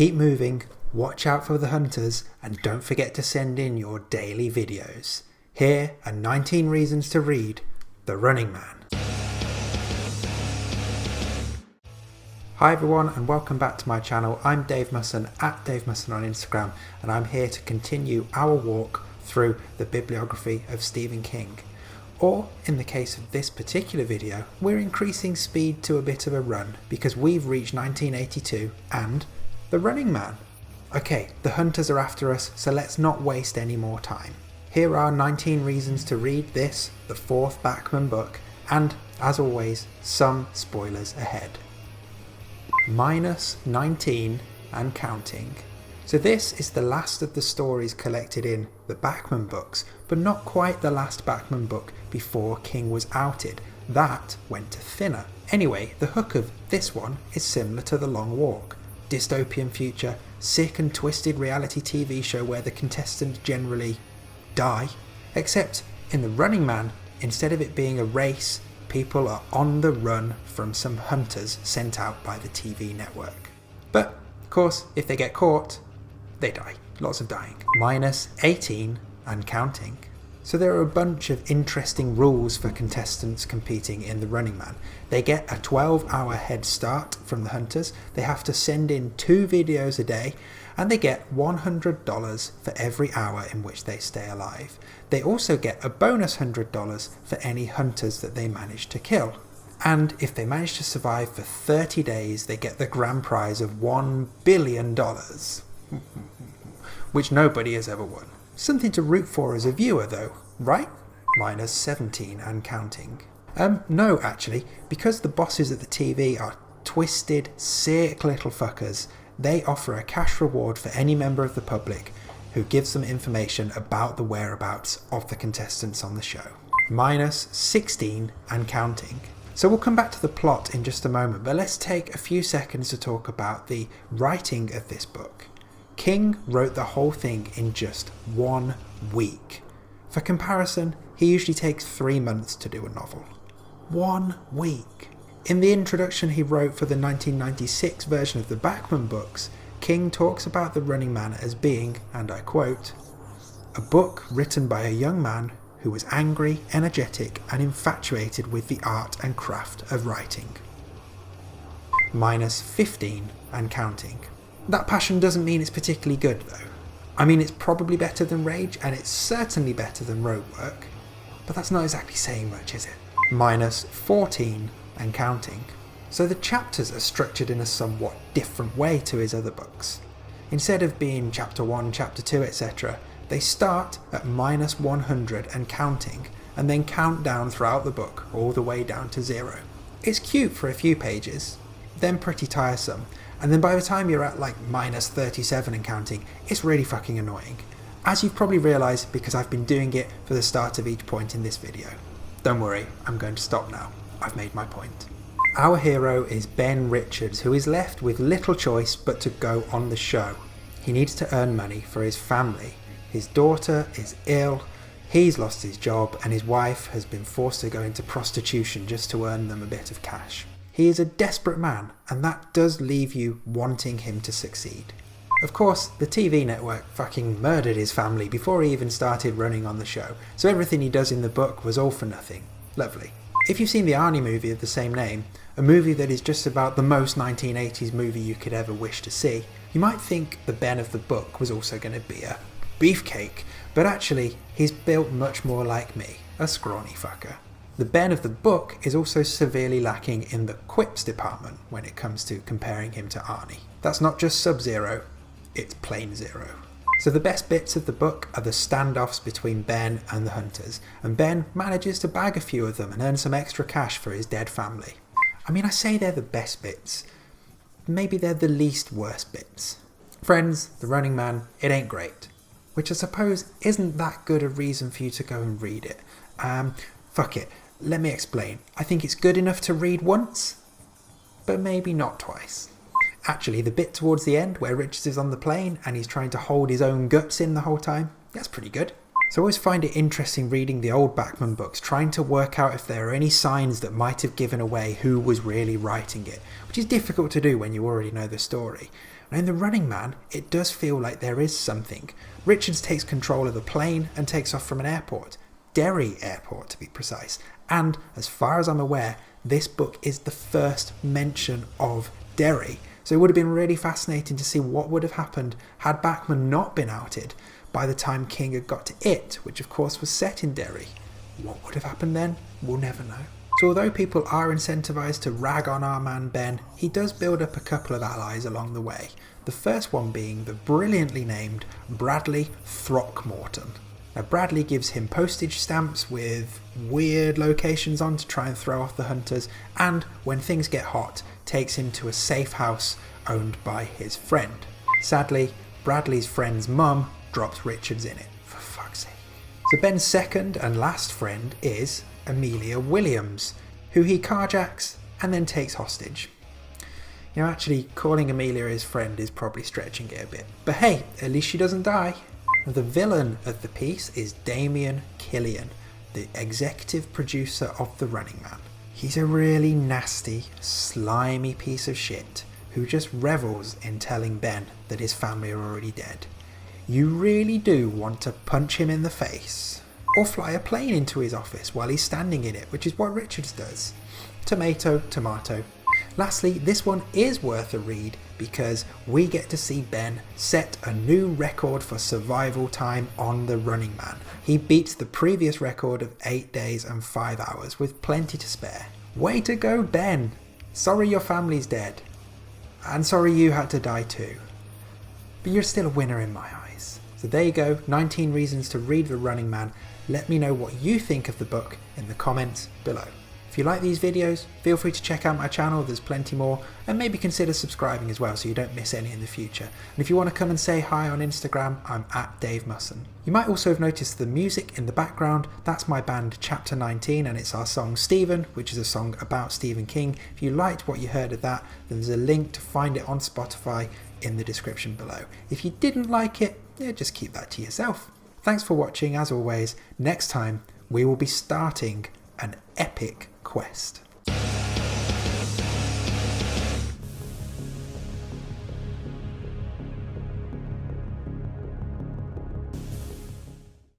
Keep moving, watch out for the hunters, and don't forget to send in your daily videos. Here are 19 reasons to read The Running Man. Hi everyone and welcome back to my channel. I'm Dave Musson at Dave Musson on Instagram, and I'm here to continue our walk through the bibliography of Stephen King. Or, in the case of this particular video, we're increasing speed to a bit of a run because we've reached 1982 and The Running Man. Okay, the hunters are after us, so let's not waste any more time. Here are 19 reasons to read this, the fourth Bachman book, and, as always, some spoilers ahead. Minus 19 and counting. So this is the last of the stories collected in the Bachman books, but not quite the last Bachman book before King was outed. That went to thinner. Anyway, the hook of this one is similar to The Long Walk. Dystopian future, sick and twisted reality TV show where the contestants generally die. Except in The Running Man, instead of it being a race, people are on the run from some hunters sent out by the TV network. But, of course, if they get caught, they die. Lots of dying. Minus 18 and counting. So there are a bunch of interesting rules for contestants competing in The Running Man. They get a 12-hour head start from the hunters, they have to send in 2 videos a day, and they get $100 for every hour in which they stay alive. They also get a bonus $100 for any hunters that they manage to kill. And if they manage to survive for 30 days, they get the grand prize of $1 billion. Which nobody has ever won. Something to root for as a viewer though, right? Minus 17 and counting. No actually, because the bosses at the TV are twisted, sick little fuckers, they offer a cash reward for any member of the public who gives them information about the whereabouts of the contestants on the show. Minus 16 and counting. So we'll come back to the plot in just a moment, but let's take a few seconds to talk about the writing of this book. King wrote the whole thing in just 1 week. For comparison, he usually takes 3 months to do a novel. 1 week. In the introduction he wrote for the 1996 version of the Bachman books, King talks about The Running Man as being, and I quote, "a book written by a young man who was angry, energetic, and infatuated with the art and craft of writing." Minus 15 and counting. That passion doesn't mean it's particularly good though. I mean, it's probably better than Rage, and it's certainly better than Road Work, but that's not exactly saying much, is it? Minus 14 and counting. So the chapters are structured in a somewhat different way to his other books. Instead of being chapter 1, chapter 2, etc., they start at minus 100 and counting, and then count down throughout the book, all the way down to 0. It's cute for a few pages, then pretty tiresome, and then by the time you're at like minus 37 and counting, it's really fucking annoying. As you've probably realised because I've been doing it for the start of each point in this video. Don't worry, I'm going to stop now. I've made my point. Our hero is Ben Richards, who is left with little choice but to go on the show. He needs to earn money for his family. His daughter is ill, he's lost his job, and his wife has been forced to go into prostitution just to earn them a bit of cash. He is a desperate man, and that does leave you wanting him to succeed. Of course, the TV network fucking murdered his family before he even started running on the show, so everything he does in the book was all for nothing. Lovely. If you've seen the Arnie movie of the same name, a movie that is just about the most 1980s movie you could ever wish to see, you might think the Ben of the book was also going to be a beefcake, but actually he's built much more like me, a scrawny fucker. The Ben of the book is also severely lacking in the quips department when it comes to comparing him to Arnie. That's not just Sub-Zero, it's plain zero. So the best bits of the book are the standoffs between Ben and the hunters, and Ben manages to bag a few of them and earn some extra cash for his dead family. I mean, I say they're the best bits. Maybe they're the least worst bits. Friends, The Running Man, it ain't great. Which I suppose isn't that good a reason for you to go and read it. Fuck it. Let me explain. I think it's good enough to read once, but maybe not twice. Actually, the bit towards the end where Richards is on the plane and he's trying to hold his own guts in the whole time, that's pretty good. So I always find it interesting reading the old Bachman books, trying to work out if there are any signs that might have given away who was really writing it, which is difficult to do when you already know the story. Now in The Running Man, it does feel like there is something. Richards takes control of the plane and takes off from an airport. Derry Airport, to be precise. And as far as I'm aware, this book is the first mention of Derry. So it would have been really fascinating to see what would have happened had Bachman not been outed by the time King had got to It, which of course was set in Derry. What would have happened then? We'll never know. So although people are incentivized to rag on our man Ben, he does build up a couple of allies along the way. The first one being the brilliantly named Bradley Throckmorton. Now Bradley gives him postage stamps with weird locations on to try and throw off the hunters, and when things get hot, takes him to a safe house owned by his friend. Sadly, Bradley's friend's mum drops Richards in it, for fuck's sake. So Ben's second and last friend is Amelia Williams, who he carjacks and then takes hostage. You know, actually calling Amelia his friend is probably stretching it a bit, but hey, at least she doesn't die. The villain of the piece is Damien Killian, the executive producer of The Running Man. He's a really nasty, slimy piece of shit who just revels in telling Ben that his family are already dead. You really do want to punch him in the face, or fly a plane into his office while he's standing in it, which is what Richards does. Tomato, tomato. Lastly, this one is worth a read because we get to see Ben set a new record for survival time on The Running Man. He beats the previous record of 8 days and 5 hours with plenty to spare. Way to go, Ben! Sorry your family's dead. And sorry you had to die too. But you're still a winner in my eyes. So there you go, 19 reasons to read The Running Man. Let me know what you think of the book in the comments below. If you like these videos, feel free to check out my channel, there's plenty more, and maybe consider subscribing as well so you don't miss any in the future. And if you want to come and say hi on Instagram, I'm at Dave Musson. You might also have noticed the music in the background. That's my band Chapter 19 and it's our song Stephen, which is a song about Stephen King. If you liked what you heard of that, then there's a link to find it on Spotify in the description below. If you didn't like it, just keep that to yourself. Thanks for watching as always. Next time we will be starting an epic quest.